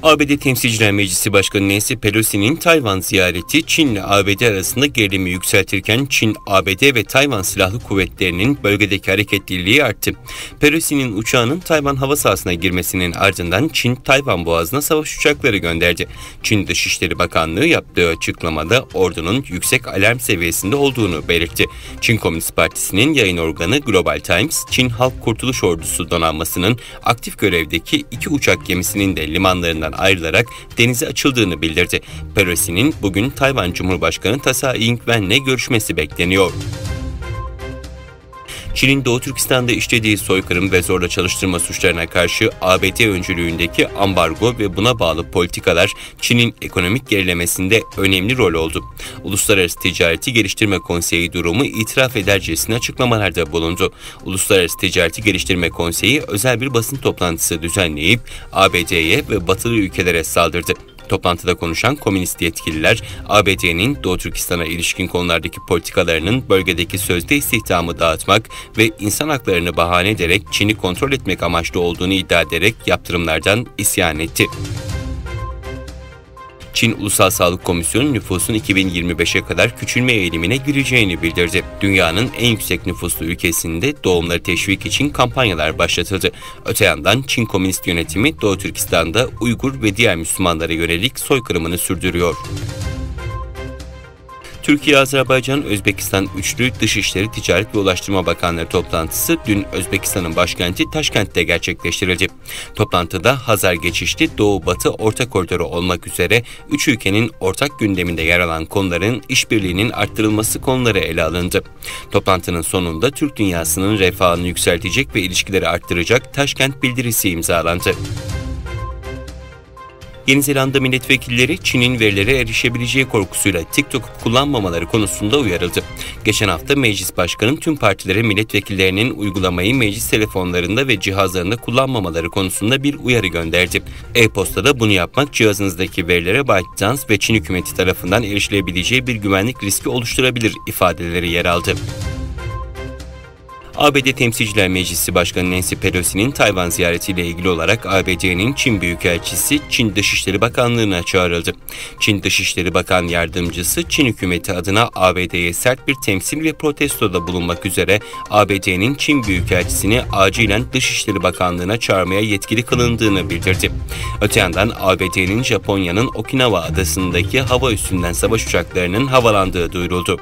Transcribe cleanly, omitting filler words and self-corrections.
ABD Temsilciler Meclisi Başkanı Nancy Pelosi'nin Tayvan ziyareti Çin'le ABD arasında gerilimi yükseltirken Çin, ABD ve Tayvan Silahlı Kuvvetleri'nin bölgedeki hareketliliği arttı. Pelosi'nin uçağının Tayvan hava sahasına girmesinin ardından Çin, Tayvan Boğazı'na savaş uçakları gönderdi. Çin Dışişleri Bakanlığı yaptığı açıklamada ordunun yüksek alarm seviyesinde olduğunu belirtti. Çin Komünist Partisi'nin yayın organı Global Times, Çin Halk Kurtuluş Ordusu donanmasının aktif görevdeki 2 uçak gemisinin de limanlarından ayrılarak denize açıldığını bildirdi. Pelosi'nin bugün Tayvan Cumhurbaşkanı Tsai Ing-wen'le görüşmesi bekleniyor. Çin'in Doğu Türkistan'da işlediği soykırım ve zorla çalıştırma suçlarına karşı ABD öncülüğündeki ambargo ve buna bağlı politikalar Çin'in ekonomik gerilemesinde önemli rol oldu. Uluslararası Ticareti Geliştirme Konseyi durumu itiraf edercesine açıklamalarda bulundu. Uluslararası Ticareti Geliştirme Konseyi özel bir basın toplantısı düzenleyip ABD'ye ve batılı ülkelere saldırdı. Toplantıda konuşan komünist yetkililer, ABD'nin Doğu Türkistan'a ilişkin konulardaki politikalarının bölgedeki sözde istihdamı dağıtmak ve insan haklarını bahane ederek Çin'i kontrol etmek amaçlı olduğunu iddia ederek yaptırımlardan isyan etti. Çin Ulusal Sağlık Komisyonu nüfusun 2025'e kadar küçülme eğilimine gireceğini bildirdi. Dünyanın en yüksek nüfuslu ülkesinde doğumları teşvik için kampanyalar başlatıldı. Öte yandan Çin Komünist Yönetimi Doğu Türkistan'da Uygur ve diğer Müslümanlara yönelik soykırımını sürdürüyor. Türkiye-Azerbaycan-Özbekistan Üçlü Dışişleri, Ticaret ve Ulaştırma Bakanları toplantısı dün Özbekistan'ın başkenti Taşkent'te gerçekleştirildi. Toplantıda Hazar geçişli Doğu-Batı Orta Koridoru olmak üzere 3 ülkenin ortak gündeminde yer alan konuların işbirliğinin arttırılması konuları ele alındı. Toplantının sonunda Türk dünyasının refahını yükseltecek ve ilişkileri arttıracak Taşkent bildirisi imzalandı. Yeni Zelanda milletvekilleri Çin'in verilere erişebileceği korkusuyla TikTok'u kullanmamaları konusunda uyarıldı. Geçen hafta Meclis Başkanı tüm partilere milletvekillerinin uygulamayı meclis telefonlarında ve cihazlarında kullanmamaları konusunda bir uyarı gönderdi. E-postada bunu yapmak cihazınızdaki verilere ByteDance ve Çin hükümeti tarafından erişilebileceği bir güvenlik riski oluşturabilir ifadeleri yer aldı. ABD Temsilciler Meclisi Başkanı Nancy Pelosi'nin Tayvan ziyaretiyle ilgili olarak ABD'nin Çin Büyükelçisi Çin Dışişleri Bakanlığı'na çağrıldı. Çin Dışişleri Bakan Yardımcısı Çin hükümeti adına ABD'ye sert bir temsil ve protestoda bulunmak üzere ABD'nin Çin Büyükelçisini acilen Dışişleri Bakanlığı'na çağırmaya yetkili kılındığını bildirdi. Öte yandan ABD'nin Japonya'nın Okinawa adasındaki hava üssünden savaş uçaklarının havalandığı duyuruldu.